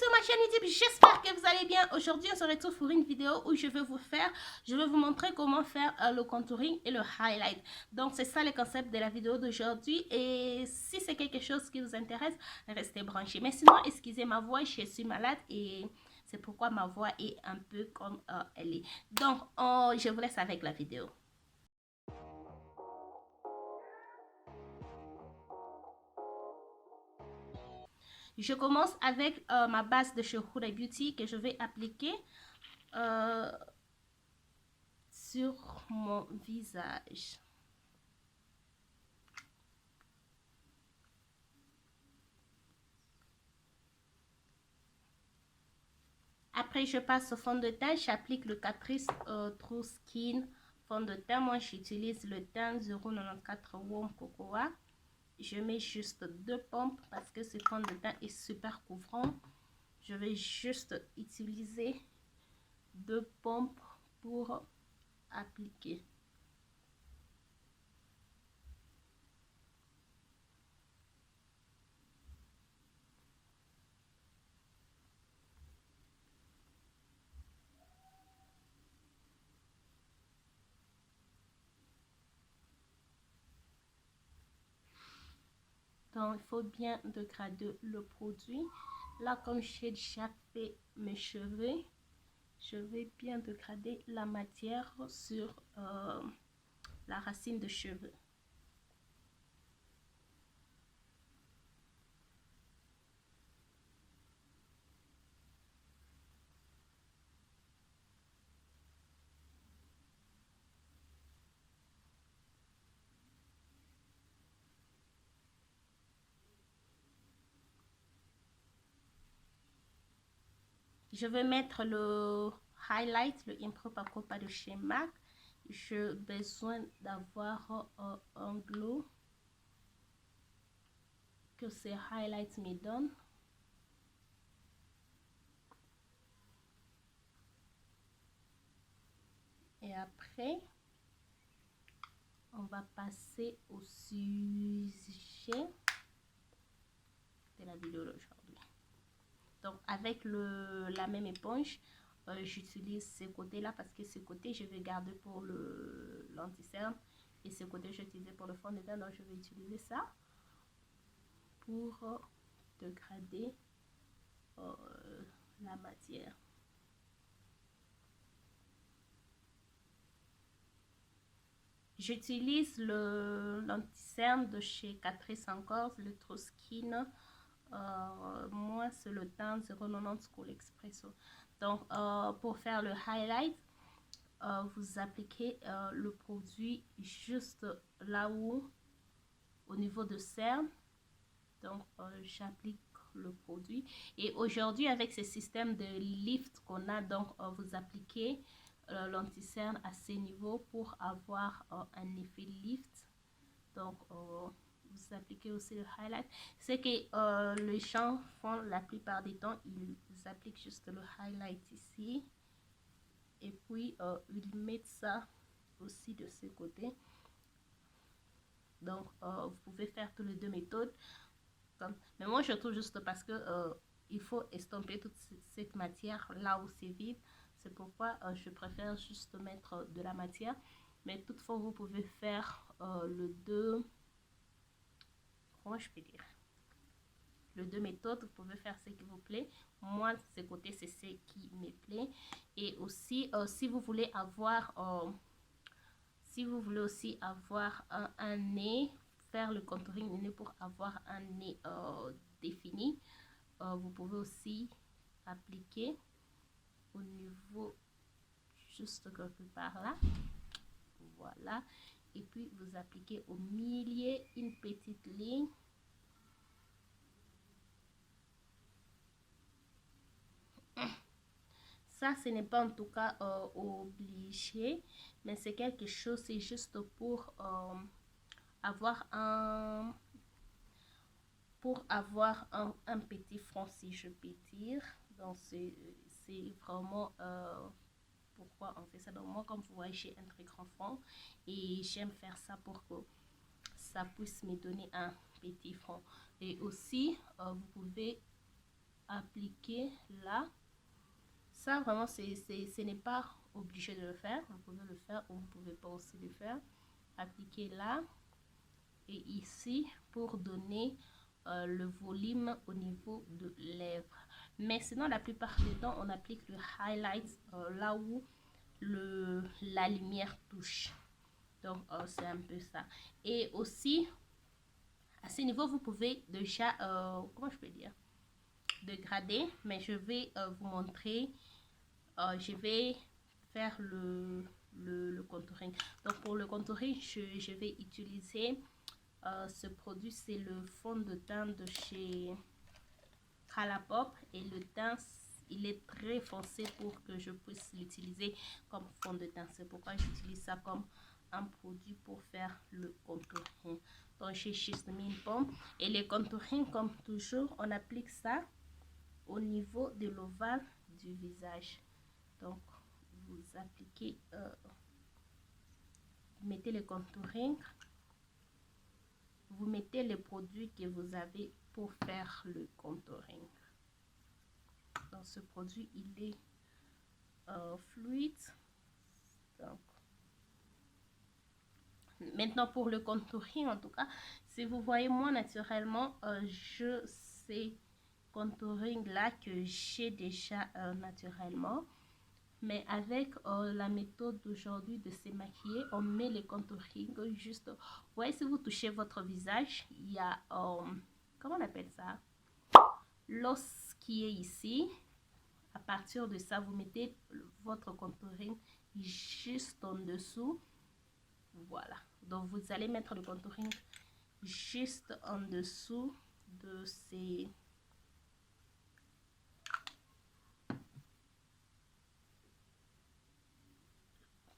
sur ma chaîne YouTube, j'espère que vous allez bien. Aujourd'hui on se retrouve pour une vidéo où je vais vous montrer comment faire le contouring et le highlight. Donc c'est ça le concept de la vidéo d'aujourd'hui, et si c'est quelque chose qui vous intéresse, restez branchés. Mais sinon, excusez ma voix, je suis malade et c'est pourquoi ma voix est un peu comme elle est. Donc je vous laisse avec la vidéo. Je commence avec ma base de chez Huda Beauty que je vais appliquer sur mon visage. Après, je passe au fond de teint. J'applique le Catrice True Skin fond de teint. Moi, j'utilise le teint 094 Warm Cocoa. Je mets juste 2 pompes parce que ce fond de teint est super couvrant. Je vais juste utiliser 2 pompes pour appliquer. Donc, il faut bien dégrader le produit. Là, comme j'ai déjà fait mes cheveux, je vais bien dégrader la matière sur la racine de cheveux. Je vais mettre le highlight, le Impro Copa de chez MAC. J'ai besoin d'avoir un glow que ces highlights me donnent. Et après, on va passer au sujet de la vidéo d'aujourd'hui. Donc, avec la même éponge, j'utilise ce côté-là parce que ce côté, je vais garder pour l'anti-cerne et ce côté, je vais utiliser pour le fond de teint. Donc, je vais utiliser ça pour dégrader la matière. J'utilise l'anti-cerne de chez Catrice encore, le True Skin. Moi, c'est le teint 090 Cool Espresso. Donc, pour faire le highlight, vous appliquez le produit juste là où, au niveau de cerne. Donc, j'applique le produit. Et aujourd'hui, avec ce système de lift qu'on a, donc vous appliquez l'anti-cerne à ces niveaux pour avoir un effet lift. Donc, vous appliquez aussi le highlight. C'est que les gens font la plupart du temps, ils appliquent juste le highlight ici. Et puis, ils mettent ça aussi de ce côté. Donc, vous pouvez faire toutes les deux méthodes. Mais moi, je trouve juste parce que il faut estomper toute cette matière là où c'est vide. C'est pourquoi je préfère juste mettre de la matière. Mais toutefois, vous pouvez faire le deux... Comment je peux dire? Les deux méthodes, vous pouvez faire ce qui vous plaît. Moi, de ce côté, c'est ce qui me plaît. Et aussi, si vous voulez avoir... aussi avoir un nez, faire le contouring du nez pour avoir un nez défini, vous pouvez aussi appliquer au niveau juste quelque part là, voilà, et puis vous appliquez au milieu une petite ligne. Ça, ce n'est pas en tout cas obligé, mais c'est quelque chose, c'est juste pour avoir un petit front, si je peux dire. Donc c'est vraiment pourquoi on fait ça. Donc moi, comme vous voyez, j'ai un très grand front et j'aime faire ça pour que ça puisse me donner un petit front. Et aussi vous pouvez appliquer là. Ça vraiment ce n'est pas obligé de le faire, vous pouvez le faire ou vous pouvez pas aussi le faire. Appliquer là et ici pour donner le volume au niveau de lèvres. Mais sinon la plupart du temps on applique le highlight là où la lumière touche. Donc c'est un peu ça. Et aussi à ce niveau vous pouvez déjà comment je peux dire, dégrader, mais je vais vous montrer. Je vais faire le contouring. Donc pour le contouring je vais utiliser ce produit, c'est le fond de teint de chez Colourpop et le teint il est très foncé pour que je puisse l'utiliser comme fond de teint. C'est pourquoi j'utilise ça comme un produit pour faire le contouring. Donc chez Jasmine Pomme, et les contouring comme toujours on applique ça au niveau de l'ovale du visage. Donc vous appliquez vous mettez le contouring, vous mettez les produits que vous avez pour faire le contouring. Donc ce produit il est fluide. Donc maintenant pour le contouring, en tout cas si vous voyez moi naturellement je sais contouring là que j'ai déjà naturellement, mais avec la méthode d'aujourd'hui de se maquiller, on met les contouring juste, vous voyez, si vous touchez votre visage, il y a comment on appelle ça, l'os qui est ici. À partir de ça vous mettez votre contouring juste en dessous. Voilà, donc vous allez mettre le contouring juste en dessous de ces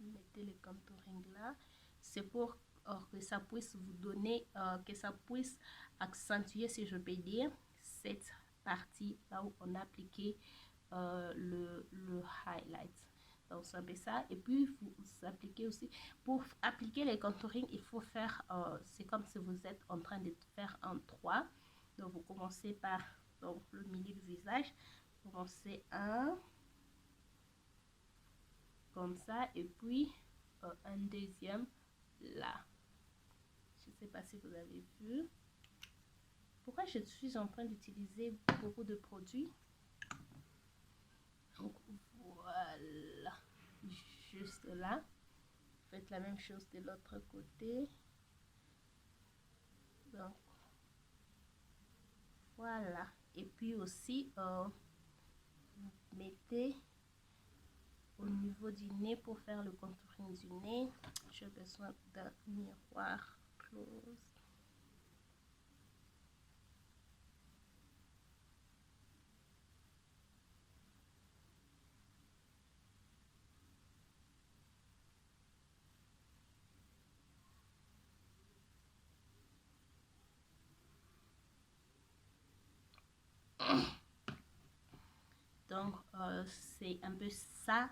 mettez le contouring là, c'est pour que ça puisse vous donner que ça puisse accentuer, si je peux dire, cette partie là où on a appliqué le highlight. Donc c'est un peu ça. Et puis vous appliquez aussi, pour appliquer les contouring il faut faire c'est comme si vous êtes en train de faire en 3. Donc vous commencez par donc le milieu du visage, vous commencez un comme ça et puis un deuxième là. Je sais pas si vous avez vu. Pourquoi je suis en train d'utiliser beaucoup de produits. Donc voilà, juste là. Faites la même chose de l'autre côté. Donc voilà, et puis aussi vous mettez au niveau du nez pour faire le contouring du nez. J'ai besoin d'un miroir close. Donc c'est un peu ça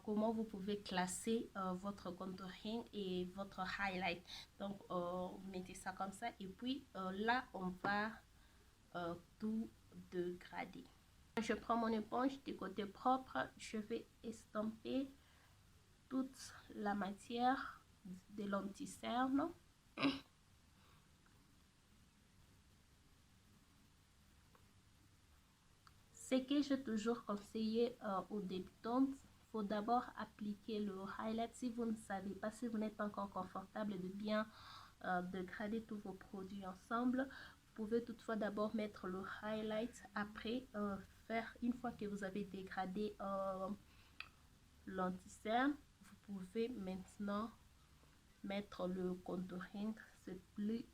comment vous pouvez classer votre contouring et votre highlight. Donc mettez ça comme ça et puis là on va tout dégrader. Je prends mon éponge du côté propre, je vais estomper toute la matière de l'anti-cerne. Ce que j'ai toujours conseillé aux débutantes, il faut d'abord appliquer le highlight. Si vous ne savez pas, si vous n'êtes pas encore confortable de bien dégrader tous vos produits ensemble, vous pouvez toutefois d'abord mettre le highlight. Après, faire une fois que vous avez dégradé l'anti-cerne, vous pouvez maintenant mettre le contouring. C'est plus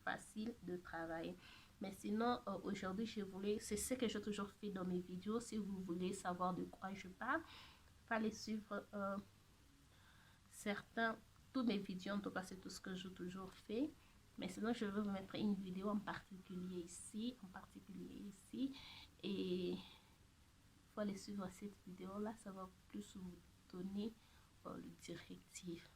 facile de travailler. Mais sinon aujourd'hui je voulais, c'est ce que j'ai toujours fait dans mes vidéos. Si vous voulez savoir de quoi je parle, fallait suivre tous mes vidéos. En tout cas c'est tout ce que j'ai toujours fait. Mais sinon je vais vous mettre une vidéo en particulier ici, et il faut aller suivre cette vidéo là, ça va plus vous donner le directif.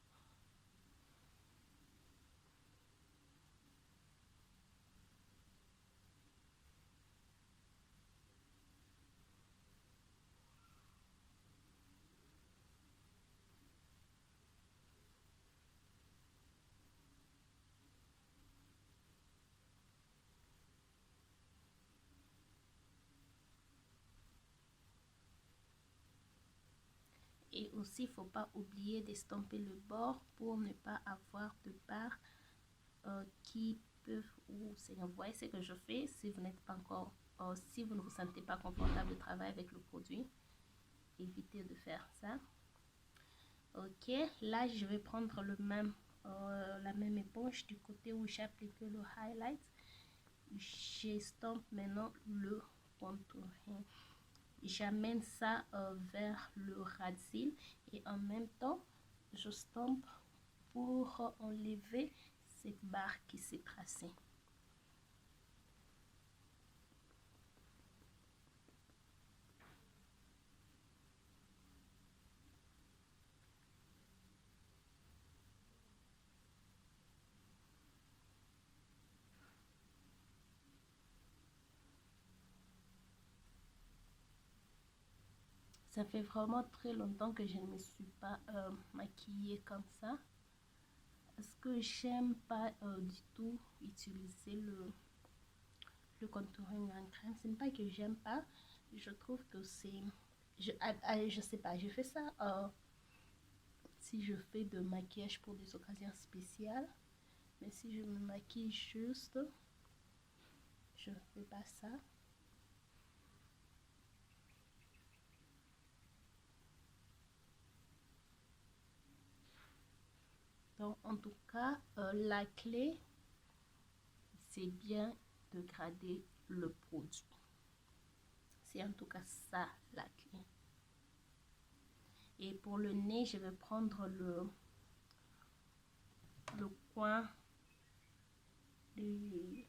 Et aussi, il ne faut pas oublier d'estomper le bord pour ne pas avoir de barres qui peuvent, ou vous voyez ce que je fais. Si vous n'êtes pas encore, si vous ne vous sentez pas confortable de travailler avec le produit, évitez de faire ça. Ok, là je vais prendre la même éponge du côté où j'ai appliqué le highlight. J'estompe maintenant le contouring. J'amène ça vers le ras de cils et en même temps je stompe pour enlever cette barre qui s'est tracée. Ça fait vraiment très longtemps que je ne me suis pas maquillée comme ça. Parce que j'aime pas du tout utiliser le contouring en crème. Ce n'est pas que j'aime pas. Je trouve que c'est... Je sais pas, je fais ça si je fais de maquillage pour des occasions spéciales. Mais si je me maquille juste, je ne fais pas ça. Donc, en tout cas, la clé, c'est bien de grader le produit. C'est en tout cas ça, la clé. Et pour le nez, je vais prendre le coin de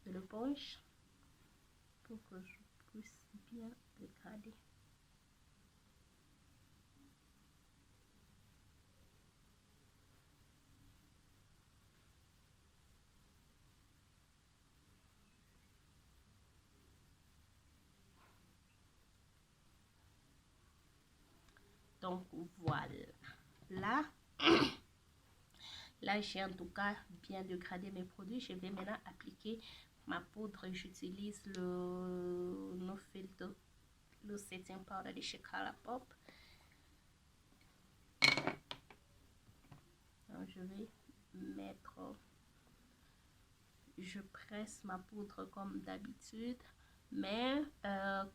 l'éponge pour que je puisse bien le grader. Donc voilà, là j'ai en tout cas bien dégradé mes produits. Je vais maintenant appliquer ma poudre. J'utilise le No Filter, le setting powder de chez Colourpop. Donc je vais mettre, je presse ma poudre comme d'habitude, mais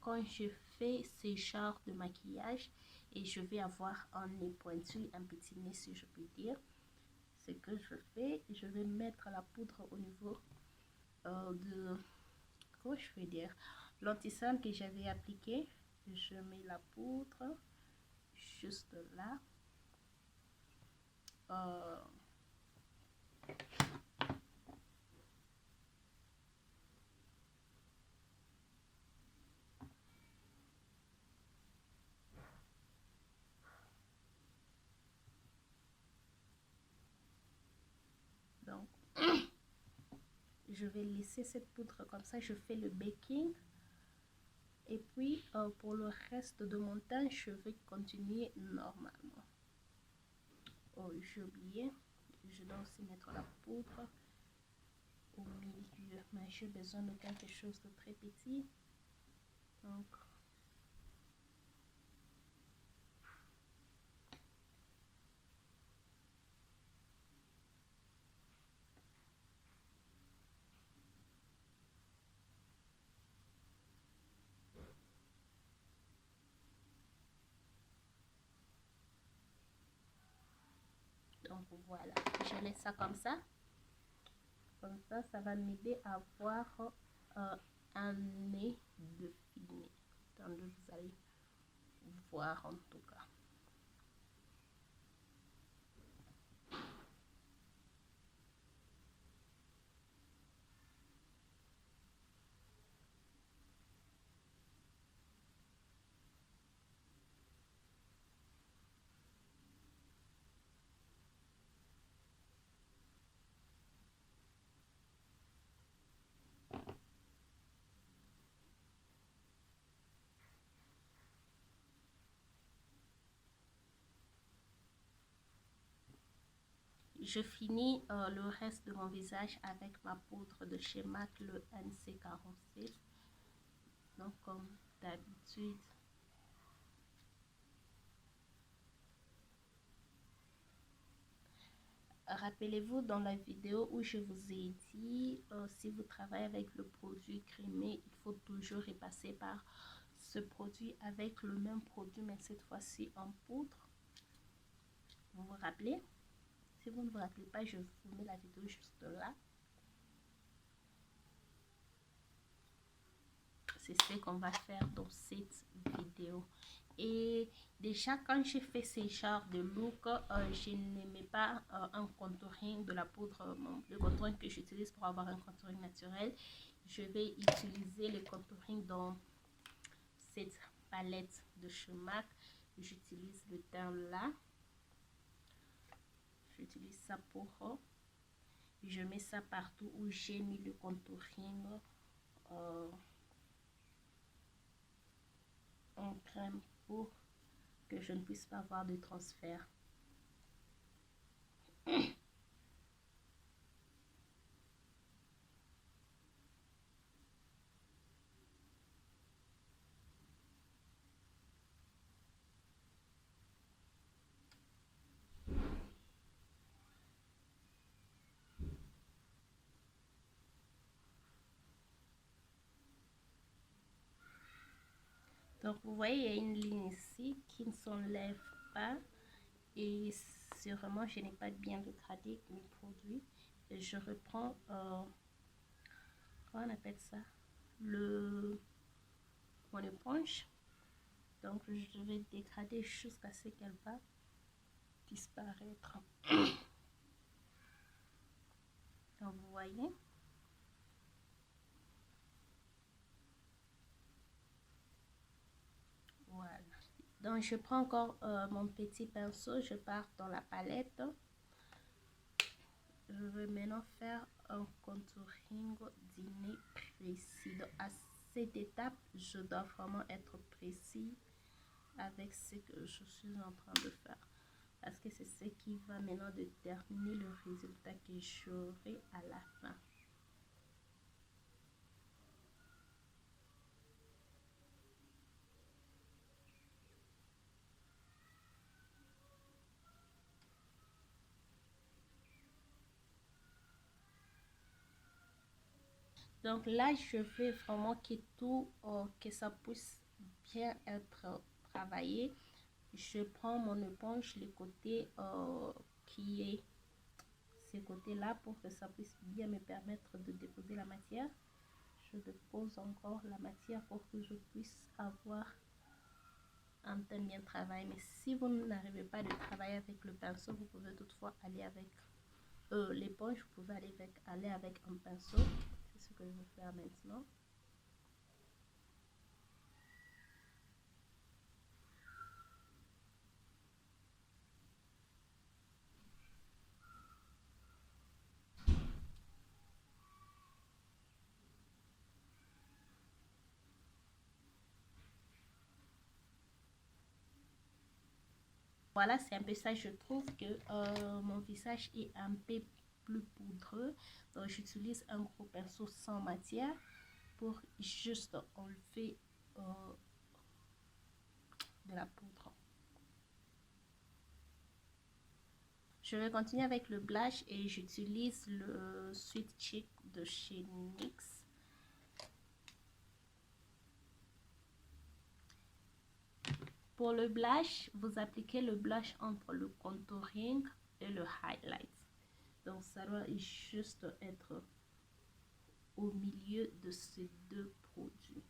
quand je fais ce genre de maquillage et je vais avoir un nez pointu, un petit nez si je peux dire, ce que je fais, je vais mettre la poudre au niveau de, comment je vais dire, l'anti-cerne que j'avais appliqué. Je mets la poudre juste là. Donc, je vais laisser cette poudre comme ça. Je fais le baking. Et puis, pour le reste de mon temps, je vais continuer normalement. Oh, j'ai oublié. Je dois aussi mettre la poudre au milieu. Mais j'ai besoin de quelque chose de très petit. Donc, voilà. Je laisse ça comme ça. Comme ça va m'aider à avoir un nez défini. Donc, vous allez voir en tout cas. Je finis le reste de mon visage avec ma poudre de chez MAC, le NC46. Donc, comme d'habitude, rappelez-vous dans la vidéo où je vous ai dit, si vous travaillez avec le produit crémé, il faut toujours repasser par ce produit avec le même produit, mais cette fois-ci en poudre. Vous vous rappelez? Si vous ne vous rappelez pas, je vous mets la vidéo juste là. C'est ce qu'on va faire dans cette vidéo. Et déjà, quand j'ai fait ce genre de look, je n'aimais pas un contouring de la poudre, le contouring que j'utilise pour avoir un contouring naturel. Je vais utiliser le contouring dans cette palette de chez MAC. J'utilise le teint là. J'utilise ça pour... je mets ça partout où j'ai mis le contouring en crème pour que je ne puisse pas avoir de transfert. Donc vous voyez, il y a une ligne ici qui ne s'enlève pas et sûrement je n'ai pas bien dégradé mes produits. Et je reprends, comment on appelle ça, mon éponge. Donc je vais dégrader jusqu'à ce qu'elle va disparaître. Donc vous voyez. Voilà. Donc je prends encore mon petit pinceau, je pars dans la palette. Je vais maintenant faire un contouring du nez précis. Donc à cette étape, je dois vraiment être précis avec ce que je suis en train de faire. Parce que c'est ce qui va maintenant déterminer le résultat que j'aurai à la fin. Donc là, je veux vraiment que tout, que ça puisse bien être travaillé. Je prends mon éponge, le côté qui est ce côté-là pour que ça puisse bien me permettre de déposer la matière. Je dépose encore la matière pour que je puisse avoir un teint bien travaillé. Mais si vous n'arrivez pas à travailler avec le pinceau, vous pouvez toutefois aller avec l'éponge. Vous pouvez aller avec un pinceau. C'est ce que je vais faire maintenant. Voilà, c'est un peu ça. Je trouve que mon visage est un peu plus poudreux. Donc, j'utilise un gros pinceau sans matière pour juste enlever de la poudre. Je vais continuer avec le blush et j'utilise le Sweet Cheek de chez NYX. Pour le blush, vous appliquez le blush entre le contouring et le highlight. Donc ça doit juste être au milieu de ces deux produits.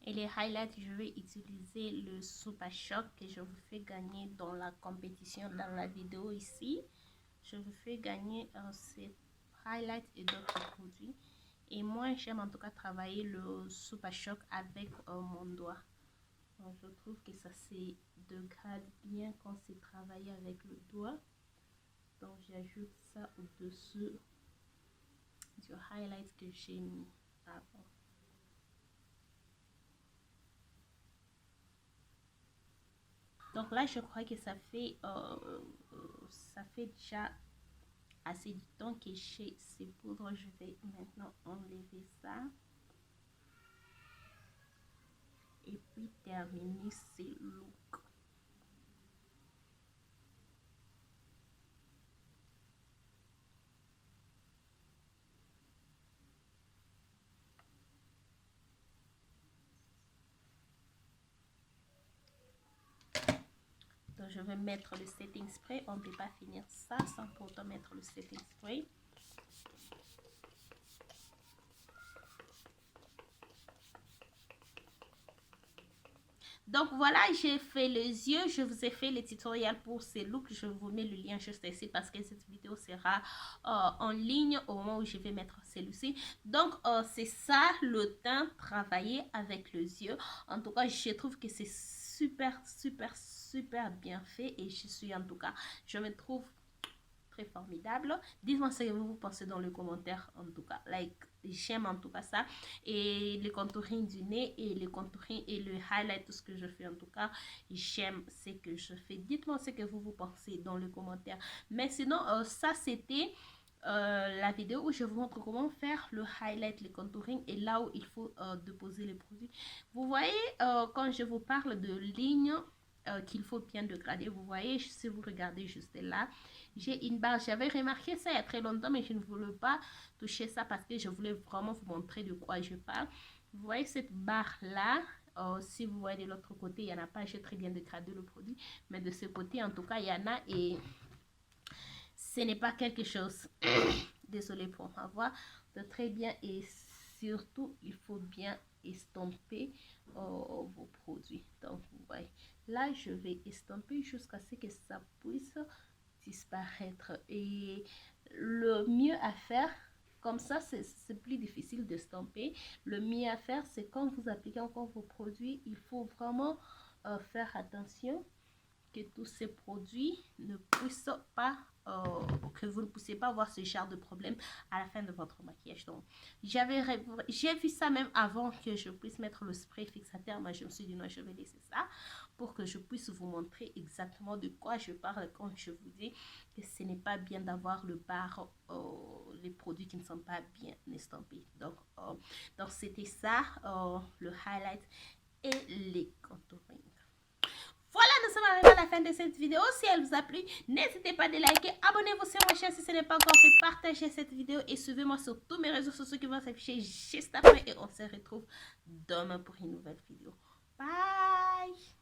Et les highlights, je vais utiliser le Super Shock que je vous fais gagner dans la compétition, dans la vidéo ici. Je vous fais gagner ces highlights et d'autres produits. Et moi, j'aime en tout cas travailler le Super Shock avec mon doigt. Donc, je trouve que ça se dégrade bien quand c'est travaillé avec le doigt. Donc j'ajoute ça au-dessus du highlight que j'ai mis avant. Donc là, je crois que ça fait déjà assez du temps que j'ai ces poudres. Je vais maintenant enlever ça. Et puis terminer ces looks. Donc je vais mettre le setting spray. On ne peut pas finir ça sans pour autant mettre le setting spray. Donc voilà, j'ai fait les yeux, je vous ai fait le tutoriel pour ces looks. Je vous mets le lien juste ici parce que cette vidéo sera en ligne au moment où je vais mettre celui-ci. Donc c'est ça le teint travaillé avec les yeux. En tout cas, je trouve que c'est super bien fait et je suis en tout cas, je me trouve très formidable. Dites-moi ce que vous pensez dans les commentaires en tout cas. Like, j'aime en tout cas ça. Et le contouring du nez et le contouring et le highlight, tout ce que je fais en tout cas, j'aime ce que je fais. Dites-moi ce que vous pensez dans les commentaires. Mais sinon, ça c'était la vidéo où je vous montre comment faire le highlight, le contouring et là où il faut déposer les produits. Vous voyez quand je vous parle de lignes qu'il faut bien dégrader, vous voyez si vous regardez juste là, j'ai une barre. J'avais remarqué ça il y a très longtemps mais je ne voulais pas toucher ça parce que je voulais vraiment vous montrer de quoi je parle. Vous voyez cette barre là, si vous voyez de l'autre côté il n'y en a pas, j'ai très bien dégradé le produit, mais de ce côté en tout cas il y en a et ce n'est pas quelque chose. Désolée pour ma voix. De très bien et surtout il faut bien estomper vos produits. Donc vous voyez là je vais estomper jusqu'à ce que ça puisse disparaître et le mieux à faire comme ça c'est plus difficile d'estomper. Le mieux à faire c'est quand vous appliquez encore vos produits, il faut vraiment faire attention que tous ces produits ne puissent pas que vous ne puissiez pas avoir ce genre de problème à la fin de votre maquillage. Donc j'ai vu ça même avant que je puisse mettre le spray fixateur, mais je me suis dit non, je vais laisser ça pour que je puisse vous montrer exactement de quoi je parle quand je vous dis que ce n'est pas bien d'avoir le bar les produits qui ne sont pas bien estampés. Donc c'était ça le highlight et les contouring. Voilà, nous sommes arrivés à la fin de cette vidéo. Si elle vous a plu, n'hésitez pas à liker, abonnez-vous sur ma chaîne si ce n'est pas encore fait, partagez cette vidéo et suivez-moi sur tous mes réseaux sociaux qui vont s'afficher juste après. Et on se retrouve demain pour une nouvelle vidéo. Bye!